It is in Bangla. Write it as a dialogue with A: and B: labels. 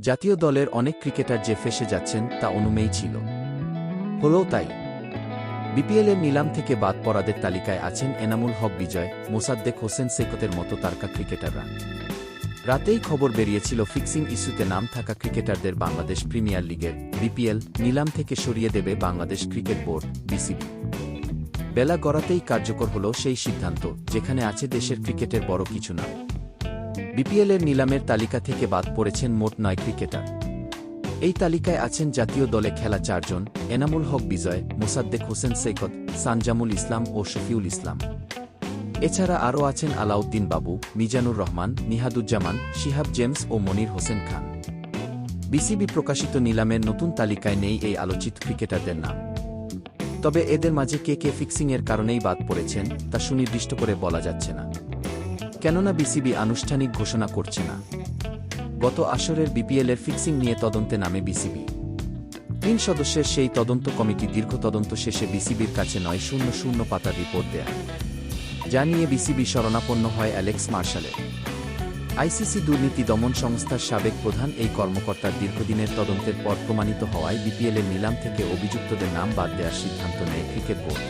A: জাতীয় দলের অনেক ক্রিকেটার যে ফেঁসে যাচ্ছেন তা অনুমেয় ছিল। হলেও তাই। বিপিএলের নিলাম থেকে বাদ পড়াদের তালিকায় আছেন এনামুল হক বিজয়, মোসাদ্দেক হোসেন সৈকতের মতো তারকা ক্রিকেটাররা। রাতেই খবর বেরিয়েছিল ফিক্সিং ইস্যুতে নাম থাকা ক্রিকেটারদের বাংলাদেশ প্রিমিয়ার লিগের বিপিএল নিলাম থেকে সরিয়ে দেবে বাংলাদেশ ক্রিকেট বোর্ড বিসিবি। বেলা গড়াতেই কার্যকর হল সেই সিদ্ধান্ত, যেখানে আছে দেশের ক্রিকেটের বড় কিছু নাম। বিপিএলের নিলামের তালিকা থেকে বাদ পড়েছেন মোট ৯ ক্রিকেটার। এই তালিকায় আছেন জাতীয় দলে খেলা ৪ জন, এনামুল হক বিজয়, মোসাদ্দেক হোসেন সৈকত, সানজামুল ইসলাম ও শফিউল ইসলাম। এছাড়া আরও আছেন আলাউদ্দিন বাবু, মিজানুর রহমান, নিহাদুজ্জামান, শিহাব জেমস ও মনির হোসেন খান। বিসিবি প্রকাশিত নিলামের নতুন তালিকায় নেই এই আলোচিত ক্রিকেটারদের নাম। তবে এদের মাঝে কে কে ফিক্সিংয়ের কারণেই বাদ পড়েছেন তা সুনির্দিষ্ট করে বলা যাচ্ছে না, কেননা বিসিবি আনুষ্ঠানিক ঘোষণা করছে না। গত আসরের বিপিএলের ফিক্সিং নিয়ে তদন্তে নামে বিসিবি। ৩ সদস্যের সেই তদন্ত কমিটি দীর্ঘ তদন্ত শেষে বিসিবির কাছে ৯০০ পাতার রিপোর্ট দেয়, যা নিয়ে বিসিবি শরণাপন্ন হয় অ্যালেক্স মার্শালের। আইসিসি দুর্নীতি দমন সংস্থার সাবেক প্রধান এই কর্মকর্তার দীর্ঘদিনের তদন্তের পর প্রমাণিত হওয়ায় বিপিএলের নিলাম থেকে অভিযুক্তদের নাম বাদ দেওয়ার সিদ্ধান্ত নেয় ক্রিকেট বোর্ড।